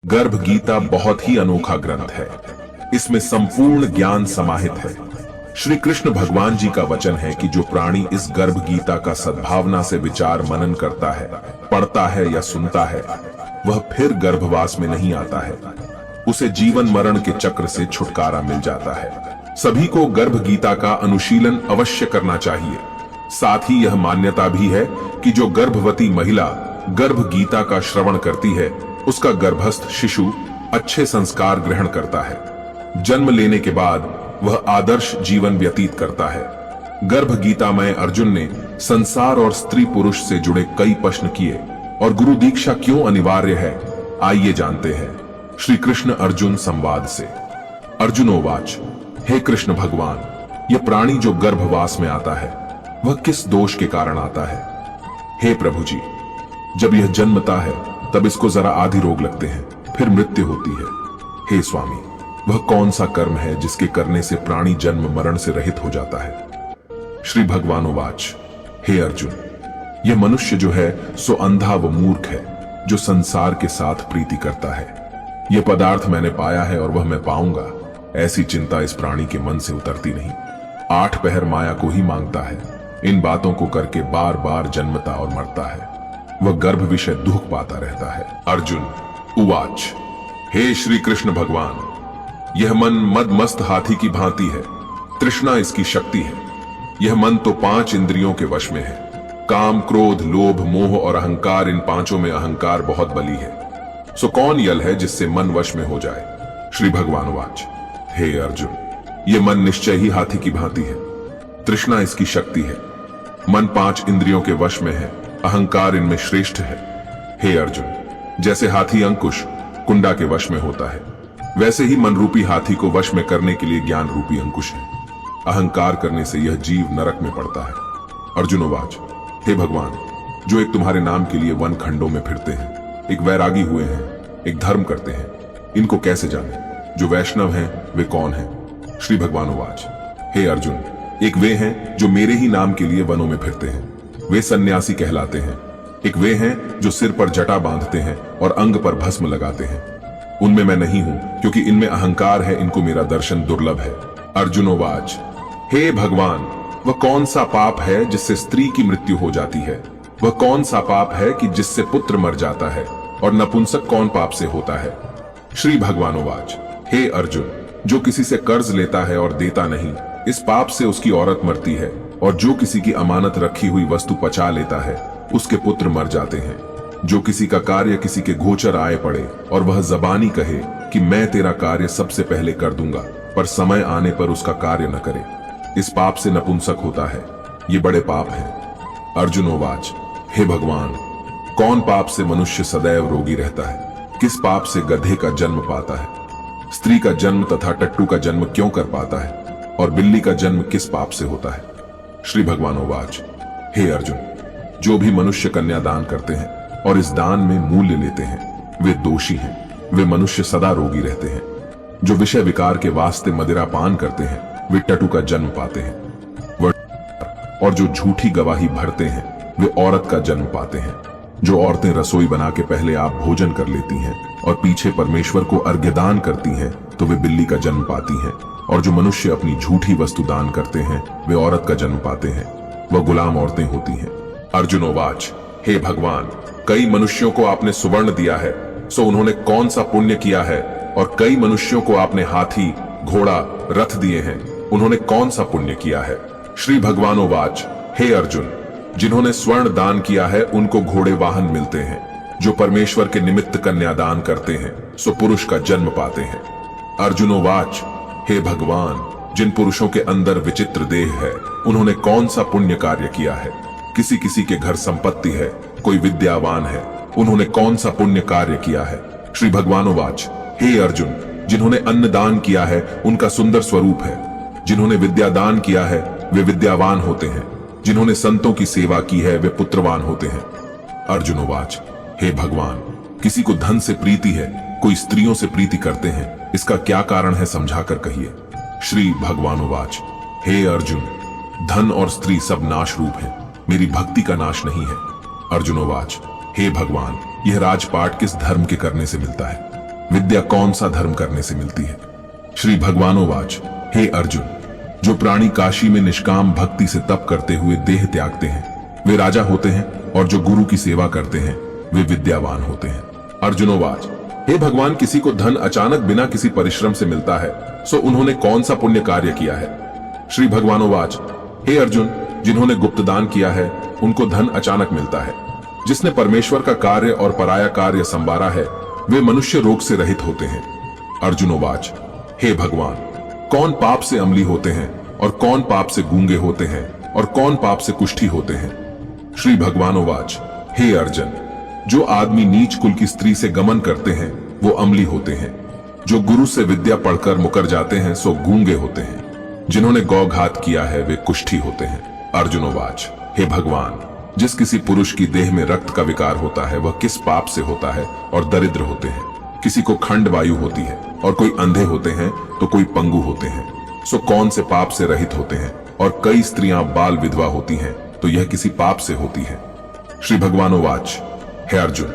गर्भ गीता बहुत ही अनोखा ग्रंथ है। इसमें संपूर्ण ज्ञान समाहित है। श्री कृष्ण भगवान जी का वचन है कि जो प्राणी इस गर्भ गीता का सद्भावना से विचार मनन करता है, पढ़ता है या सुनता है, वह फिर गर्भवास में नहीं आता है। उसे जीवन मरण के चक्र से छुटकारा मिल जाता है। सभी को गर्भ गीता का अनुशीलन अवश्य करना चाहिए। साथ ही यह मान्यता भी है कि जो गर्भवती महिला गर्भ गीता का श्रवण करती है, उसका गर्भस्थ शिशु अच्छे संस्कार ग्रहण करता है। जन्म लेने के बाद वह आदर्श जीवन व्यतीत करता है। गर्भ गीता में अर्जुन ने संसार और स्त्री पुरुष से जुड़े कई प्रश्न किए और गुरु दीक्षा क्यों अनिवार्य है, आइए जानते हैं। श्री कृष्ण अर्जुन संवाद से। अर्जुनोवाच, हे कृष्ण भगवान, यह प्राणी जो गर्भवास में आता है, वह किस दोष के कारण आता है? हे प्रभु जी, जब यह जन्मता है तब इसको जरा आदि रोग लगते हैं, फिर मृत्यु होती है। हे स्वामी, वह कौन सा कर्म है जिसके करने से प्राणी जन्म मरण से रहित हो जाता है? श्री भगवानोवाच, हे अर्जुन, यह मनुष्य जो है सो अंधा व मूर्ख है, जो संसार के साथ प्रीति करता है। यह पदार्थ मैंने पाया है और वह मैं पाऊंगा, ऐसी चिंता इस प्राणी के मन से उतरती नहीं। 8 पहर माया को ही मांगता है। इन बातों को करके बार बार जन्मता और मरता है। वह गर्भ विषय दुख पाता रहता है। अर्जुन उवाच, हे श्री कृष्ण भगवान, यह मन मद मस्त हाथी की भांति है। तृष्णा इसकी शक्ति है। यह मन तो 5 इंद्रियों के वश में है। काम, क्रोध, लोभ, मोह और अहंकार, इन पांचों में अहंकार बहुत बली है। सो कौन यल है जिससे मन वश में हो जाए? श्री भगवान उवाच, हे अर्जुन, यह मन निश्चय ही हाथी की भांति है। तृष्णा इसकी शक्ति है। मन 5 इंद्रियों के वश में है। अहंकार इनमें श्रेष्ठ है। हे अर्जुन, जैसे हाथी अंकुश कुंडा के वश में होता है, वैसे ही मन रूपी हाथी को वश में करने के लिए ज्ञान रूपी अंकुश है। अहंकार करने से यह जीव नरक में पड़ता है। अर्जुनोवाच, हे भगवान, जो एक तुम्हारे नाम के लिए वन खंडों में फिरते हैं, एक वैरागी हुए हैं, एक धर्म करते हैं, इनको कैसे जाने? जो वैष्णव हैं वे कौन हैं? श्री भगवानोवाच, हे अर्जुन, एक वे हैं जो मेरे ही नाम के लिए वनों में फिरते हैं, वे सन्यासी कहलाते हैं। एक वे हैं जो सिर पर जटा बांधते हैं और अंग पर भस्म लगाते हैं। उनमें मैं नहीं हूं, क्योंकि इनमें अहंकार है, इनको मेरा दर्शन दुर्लभ है। अर्जुनोवाच, हे भगवान, वह कौन सा पाप है जिससे स्त्री की मृत्यु हो जाती है? वह कौन सा पाप है कि जिससे पुत्र मर जाता है? और नपुंसक कौन पाप से होता है? श्री भगवानोवाच, हे अर्जुन, जो किसी से कर्ज लेता है और देता नहीं, इस पाप से उसकी औरत मरती है। और जो किसी की अमानत रखी हुई वस्तु पचा लेता है, उसके पुत्र मर जाते हैं। जो किसी का कार्य किसी के गोचर आए पड़े और वह जबानी कहे कि मैं तेरा कार्य सबसे पहले कर दूंगा, पर समय आने पर उसका कार्य न करे, इस पाप से नपुंसक होता है। ये बड़े पाप हैं। अर्जुनोवाच, हे भगवान, कौन पाप से मनुष्य सदैव रोगी रहता है? किस पाप से गधे का जन्म पाता है? स्त्री का जन्म तथा टट्टू का जन्म क्यों कर पाता है? और बिल्ली का जन्म किस पाप से होता है? श्री भगवानोवाच, हे अर्जुन, जो भी मनुष्य कन्या दान करते हैं और इस दान में मूल्य लेते हैं, वे दोषी हैं। वे मनुष्य सदा रोगी रहते हैं। जो विषय विकार के वास्ते मदिरा पान करते हैं, वे टटू का जन्म पाते हैं। और जो झूठी गवाही भरते हैं, वे औरत का जन्म पाते हैं। जो औरतें रसोई बना के पहले आप भोजन कर लेती हैं और पीछे परमेश्वर को अर्घ्यदान करती हैं, तो वे बिल्ली का जन्म पाती हैं। और जो मनुष्य अपनी झूठी वस्तु दान करते हैं, वे औरत का जन्म पाते हैं। वह गुलाम औरतें होती हैं। अर्जुनोवाच, हे भगवान, कई मनुष्यों को आपने सुवर्ण दिया है, सो उन्होंने कौन सा पुण्य किया है? और कई मनुष्यों को आपने हाथी, घोड़ा, रथ दिए हैं, उन्होंने कौन सा पुण्य किया है? श्री भगवानोवाच, हे अर्जुन, जिन्होंने स्वर्ण दान किया है, उनको घोड़े वाहन मिलते हैं। जो परमेश्वर के निमित्त कन्यादान करते हैं, सो पुरुष का जन्म पाते हैं। अर्जुनोवाच, हे भगवान, जिन पुरुषों के अंदर विचित्र देह है, उन्होंने कौन सा पुण्य कार्य किया है? किसी किसी के घर संपत्ति है, कोई विद्यावान है, उन्होंने कौन सा पुण्य कार्य किया है? श्री भगवानोवाच, हे अर्जुन, जिन्होंने अन्न दान किया है, उनका सुंदर स्वरूप है। जिन्होंने विद्या दान किया है, वे विद्यावान होते हैं। जिन्होंने संतों की सेवा की है, वे पुत्रवान होते हैं। अर्जुनोवाच, हे भगवान, किसी को धन से प्रीति है, कोई स्त्रियों से प्रीति करते हैं, इसका क्या कारण है, समझाकर कहिए। श्री भगवानोवाच, हे अर्जुन, धन और स्त्री सब नाश रूप है, मेरी भक्ति का नाश नहीं है। अर्जुनोवाच, हे भगवान, यह राजपाट किस धर्म के करने से मिलता है? विद्या कौन सा धर्म करने से मिलती है? श्री भगवानोवाच, हे अर्जुन, जो प्राणी काशी में निष्काम भक्ति से तप करते हुए देह त्यागते हैं वे राजा होते हैं, और जो गुरु की सेवा करते हैं वे विद्यावान होते हैं। अर्जुनोवाच, हे भगवान, किसी को धन अचानक बिना किसी परिश्रम से मिलता है, सो उन्होंने कौन सा पुण्य कार्य किया है? श्री भगवानोवाच, हे अर्जुन, जिन्होंने गुप्त दान किया है उनको धन अचानक मिलता है। जिसने परमेश्वर का कार्य और पराया कार्य संवारा है वे मनुष्य रोग से रहित होते हैं। अर्जुनोवाच, हे भगवान, कौन पाप से अम्ली होते हैं और कौन पाप से गूंगे होते हैं और कौन पाप से कुष्ठी होते हैं? श्री भगवानोवाच, हे अर्जुन, जो आदमी नीच कुल की स्त्री से गमन करते हैं वो अम्ली होते हैं। जो गुरु से विद्या पढ़कर मुकर जाते हैं सो गूंगे होते हैं। जिन्होंने गौघात किया है वे कुष्ठी होते हैं। अर्जुनोवाच, हे भगवान, जिस किसी पुरुष की देह में रक्त का विकार होता है वह किस पाप से होता है और दरिद्र होते हैं? किसी को खंड वायु होती है और कोई अंधे होते हैं तो कोई पंगु होते हैं। सो कौन से पाप से रहित होते हैं? और कई स्त्रियां बाल विधवा होती हैं तो यह किसी पाप से होती है। श्री भगवानोवाच, हे अर्जुन,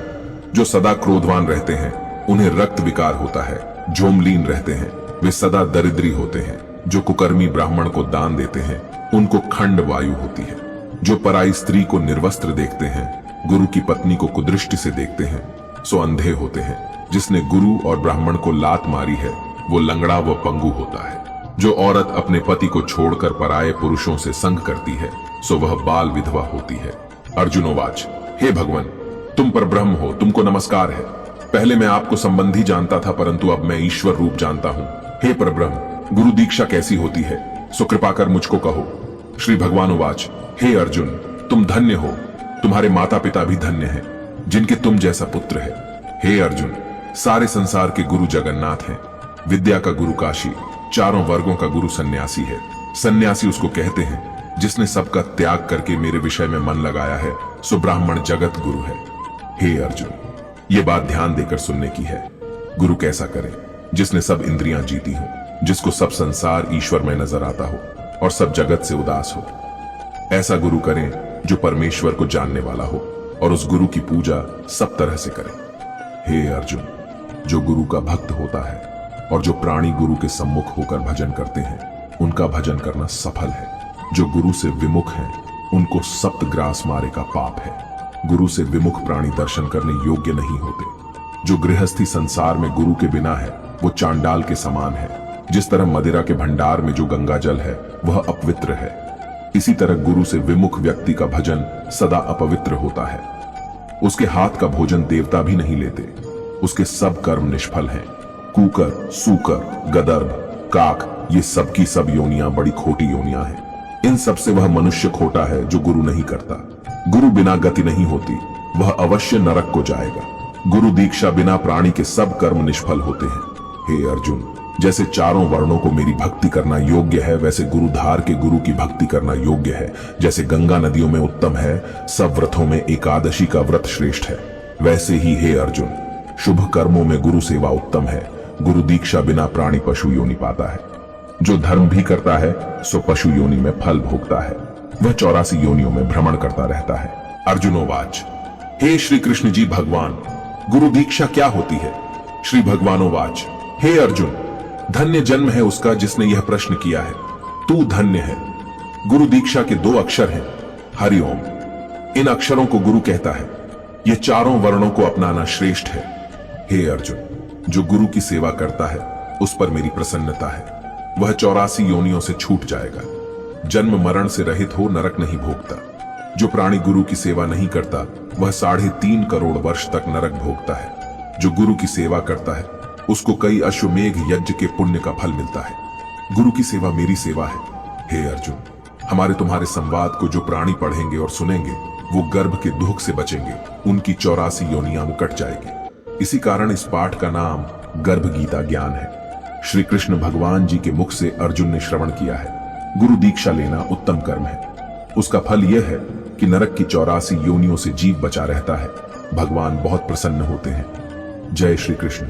जो सदा क्रोधवान रहते हैं उन्हें रक्त विकार होता है। जो मलीन रहते हैं वे सदा दरिद्री होते हैं। जो कुकर्मी ब्राह्मण को दान देते हैं उनको खंड वायु होती है। जो पराई स्त्री को निर्वस्त्र देखते हैं, गुरु की पत्नी को कुदृष्टि से देखते हैं, सो अंधे होते हैं। जिसने गुरु और ब्राह्मण को लात मारी है वो लंगड़ा व पंगु होता है। जो औरत अपने पति को छोड़कर पराये पुरुषों से संग करती है सो वह बाल विधवा होती है। अर्जुनोवाच, हे भगवान, तुम पर ब्रह्म हो, तुमको नमस्कार है। पहले मैं आपको संबंधी जानता था परंतु अब मैं ईश्वर रूप जानता हूँ। हे परब्रह्म, गुरु दीक्षा कैसी होती है सो कृपा कर मुझको कहो। श्री भगवानोवाच, हे अर्जुन, तुम धन्य हो, तुम्हारे माता पिता भी धन्य हैं जिनके तुम जैसा पुत्र है। हे अर्जुन, सारे संसार के गुरु जगन्नाथ हैं। विद्या का गुरु काशी, चारों वर्गों का गुरु सन्यासी है। सन्यासी उसको कहते हैं जिसने सबका त्याग करके मेरे विषय में मन लगाया है, सो ब्राह्मण जगत गुरु है। हे अर्जुन, ये बात ध्यान देकर सुनने की है। गुरु कैसा करे? जिसने सब इंद्रियां जीती हो, जिसको सब संसार ईश्वर में नजर आता हो और सब जगत से उदास हो। ऐसा गुरु करें जो परमेश्वर को जानने वाला हो और उस गुरु की पूजा सब तरह से करें। हे अर्जुन, जो गुरु का भक्त होता है और जो प्राणी गुरु के सम्मुख होकर भजन करते हैं उनका भजन करना सफल है। जो गुरु से विमुख हैं उनको सप्तग्रास मारे का पाप है। गुरु से विमुख प्राणी दर्शन करने योग्य नहीं होते। जो गृहस्थी संसार में गुरु के बिना है वो चांडाल के समान है। जिस तरह मदिरा के भंडार में जो गंगा जल है वह अपवित्र है, इसी तरह गुरु से विमुख व्यक्ति का भजन सदा अपवित्र होता है। उसके हाथ का भोजन देवता भी नहीं लेते। उसके सब कर्म निष्फल हैं। कूकर, सूकर, गदर्भ, काक, ये सब की सब योनियां बड़ी खोटी योनियां हैं। इन सब से वह मनुष्य खोटा है जो गुरु नहीं करता। गुरु बिना गति नहीं होती, वह अवश्य नरक को जाएगा। गुरु दीक्षा बिना प्राणी के सब कर्म निष्फल होते हैं। हे अर्जुन, जैसे चारों वर्णों को मेरी भक्ति करना योग्य है वैसे गुरुधार के गुरु की भक्ति करना योग्य है। जैसे गंगा नदियों में उत्तम है, सब व्रतों में एकादशी का व्रत श्रेष्ठ है, वैसे ही हे अर्जुन, शुभ कर्मों में गुरु सेवा उत्तम है। गुरु दीक्षा बिना प्राणी पशु योनि पाता है। जो धर्म भी करता है सो पशु योनि में फल भोगता है। वह 84 योनियों में भ्रमण करता रहता है। अर्जुनोवाच, हे श्री कृष्ण जी भगवान, गुरु दीक्षा क्या होती है? श्री भगवानोवाच, हे अर्जुन, धन्य जन्म है उसका जिसने यह प्रश्न किया है। तू धन्य है। गुरु दीक्षा के 2 अक्षर हैं, हरिओम। इन अक्षरों को गुरु कहता है। ये चारों वर्णों को अपनाना श्रेष्ठ है। हे अर्जुन, जो गुरु की सेवा करता है उस पर मेरी प्रसन्नता है। वह 84 योनियों से छूट जाएगा। जन्म मरण से रहित हो नरक नहीं भोगता। जो प्राणी गुरु की सेवा नहीं करता वह 3.5 करोड़ वर्ष तक नरक भोगता है। जो गुरु की सेवा करता है उसको कई अश्वमेघ यज्ञ के पुण्य का फल मिलता है। गुरु की सेवा मेरी सेवा है। हे अर्जुन, हमारे तुम्हारे संवाद को जो प्राणी पढ़ेंगे और सुनेंगे वो गर्भ के दुख से बचेंगे। उनकी 84 योनियां कट जाएगी। इसी कारण इस पाठ का नाम गर्भ गीता ज्ञान है। श्री कृष्ण भगवान जी के मुख से अर्जुन ने श्रवण किया है। गुरु दीक्षा लेना उत्तम कर्म है। उसका फल यह है कि नरक की 84 योनियों से जीव बचा रहता है। भगवान बहुत प्रसन्न होते हैं। जय श्री कृष्ण।